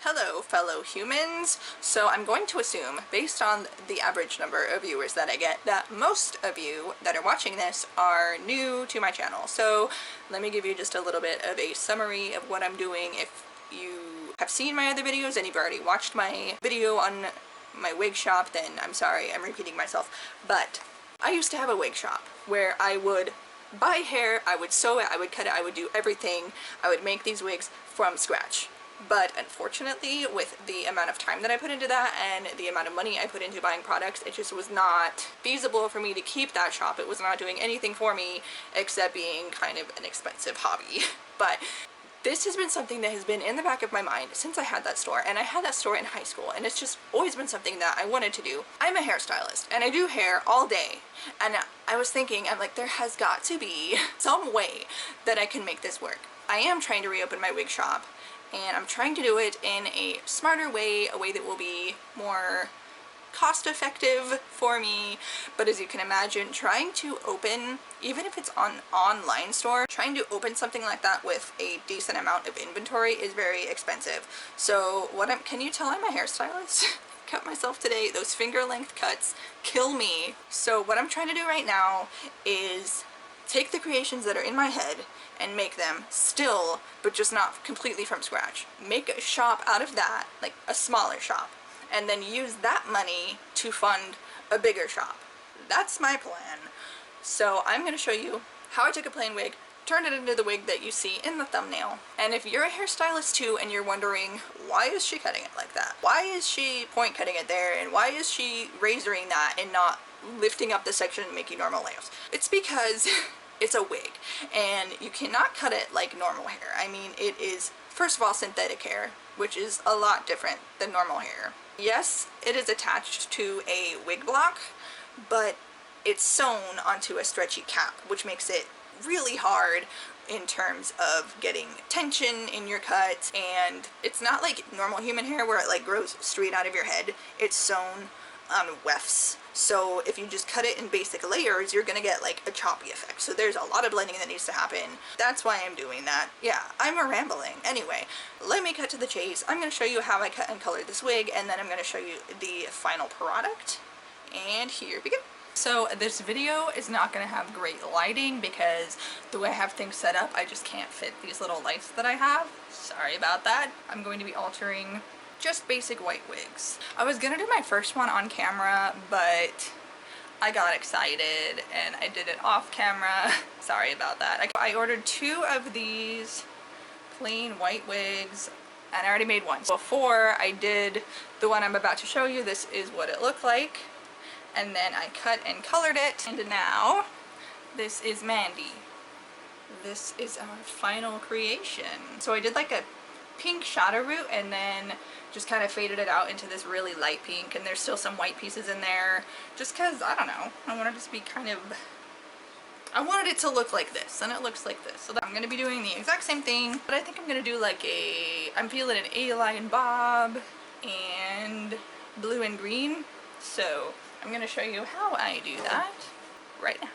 Hello, fellow humans. So I'm going to assume, based on the average number of viewers that I get, that most of you that are watching this are new to my channel. So let me give you just a little bit of a summary of what I'm doing. If you have seen my other videos and you've already watched my video on my wig shop, then I'm sorry, I'm repeating myself. But I used to have a wig shop where I would buy hair, I would sew it, I would cut it, I would do everything. I would make these wigs from scratch. But unfortunately, with the amount of time that I put into that and the amount of money I put into buying products, it just was not feasible for me to keep that shop. It was not doing anything for me except being kind of an expensive hobby. But this has been something that has been in the back of my mind since I had that store, and I had that store in high school, and it's just always been something that I wanted to do. I'm a hairstylist, and I do hair all day, and I was thinking, I'm like, there has got to be some way that I can make this work. I am trying to reopen my wig shop, and I'm trying to do it in a smarter way, a way that will be more cost-effective for me. But as you can imagine, trying to open, even if it's an online store, trying to open something like that with a decent amount of inventory is very expensive. So can you tell I'm a hairstylist? Cut myself today. Those finger length cuts kill me. So what I'm trying to do right now is take the creations that are in my head and make them still, but just not completely from scratch. Make a shop out of that, like a smaller shop, and then use that money to fund a bigger shop. That's my plan. So I'm going to show you how I took a plain wig, turned it into the wig that you see in the thumbnail. And if you're a hairstylist too and you're wondering, why is she cutting it like that? Why is she point cutting it there? And why is she razoring that and not lifting up the section and making normal layers? It's because it's a wig, and you cannot cut it like normal hair. I mean, it is, first of all, synthetic hair, which is a lot different than normal hair. Yes, it is attached to a wig block, but it's sewn onto a stretchy cap, which makes it really hard in terms of getting tension in your cut. And it's not like normal human hair where it like grows straight out of your head. It's sewn on wefts. So if you just cut it in basic layers, you're gonna get like a choppy effect. So there's a lot of blending that needs to happen. That's why I'm doing that. Yeah, I'm a rambling. Anyway, let me cut to the chase. I'm gonna show you how I cut and color this wig, and then I'm gonna show you the final product. And here we go. So this video is not going to have great lighting because the way I have things set up, I just can't fit these little lights that I have. Sorry about that. I'm going to be altering just basic white wigs. I was gonna do my first one on camera, but I got excited and I did it off camera. Sorry about that. I ordered 2 of these plain white wigs, and I already made one. Before I did the one I'm about to show you, this is what it looked like. And then I cut and colored it, and now this is Mandy. This is our final creation. So I did like a pink shadow root and then just kind of faded it out into this really light pink, and there's still some white pieces in there just because, I don't know, I wanted it to be kind of, I wanted it to look like this, and it looks like this. So I'm going to be doing the exact same thing, but I think I'm going to do like I'm feeling an A-line bob and blue and green. So I'm going to show you how I do that right now.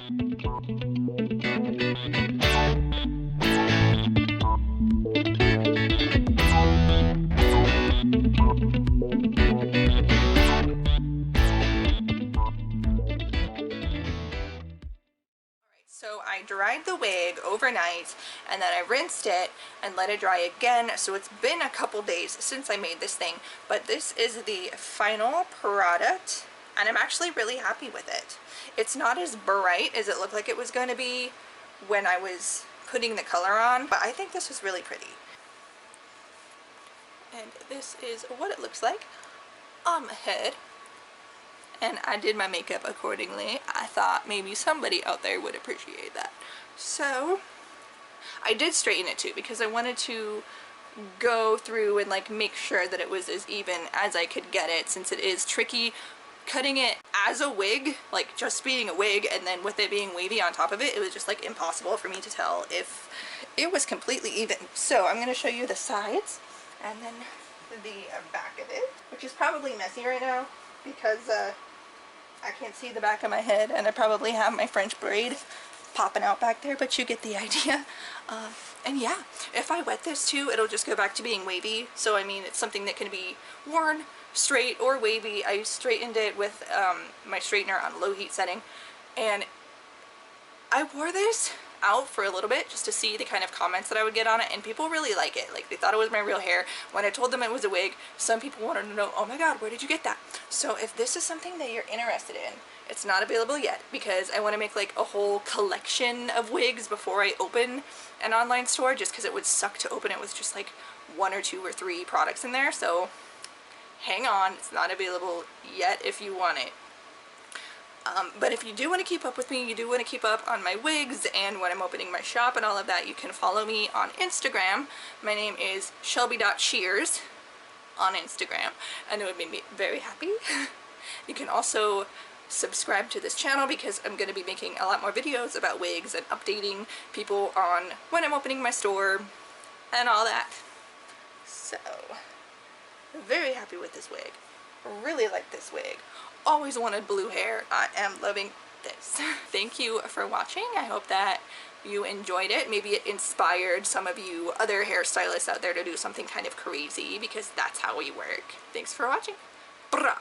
So I dried the wig overnight and then I rinsed it and let it dry again. So it's been a couple days since I made this thing, but this is the final product and I'm actually really happy with it. It's not as bright as it looked like it was going to be when I was putting the color on, but I think this is really pretty. And this is what it looks like on my head. And I did my makeup accordingly. I thought maybe somebody out there would appreciate that. So I did straighten it too because I wanted to go through and like make sure that it was as even as I could get it, since it is tricky cutting it as a wig, like just being a wig and then with it being wavy on top of it. It was just like impossible for me to tell if it was completely even. So I'm going to show you the sides and then the back of it, which is probably messy right now because I can't see the back of my head and I probably have my French braid popping out back there, but you get the idea. And yeah, if I wet this too, it'll just go back to being wavy. So I mean, it's something that can be worn straight or wavy. I straightened it with my straightener on low heat setting, and I wore this out for a little bit just to see the kind of comments that I would get on it, and people really like it. Like, they thought it was my real hair. When I told them it was a wig, some people wanted to know, oh my god, where did you get that? So if this is something that you're interested in, it's not available yet because I want to make like a whole collection of wigs before I open an online store, just because it would suck to open it with just like 1 or 2 or 3 products in there. So hang on, it's not available yet if you want it. But if you do want to keep up with me, you do want to keep up on my wigs and when I'm opening my shop and all of that, you can follow me on Instagram. My name is shelby.shears on Instagram, and it would make me very happy. You can also subscribe to this channel because I'm going to be making a lot more videos about wigs and updating people on when I'm opening my store and all that. So, very happy with this wig. Really like this wig. Always wanted blue hair. I am loving this. Thank you for watching. I hope that you enjoyed it. Maybe it inspired some of you other hairstylists out there to do something kind of crazy, because that's how we work. Thanks for watching. Brah.